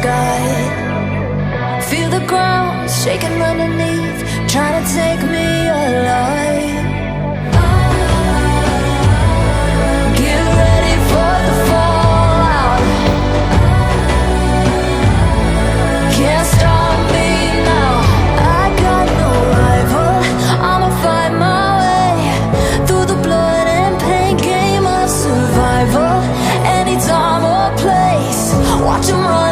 sky. Feel the ground shaking underneath, trying to take me alive. Get ready for the fallout. Can't stop me now. I got no rival. I'ma find my way through the blood and pain game of survival. Any time or place, watch 'em run.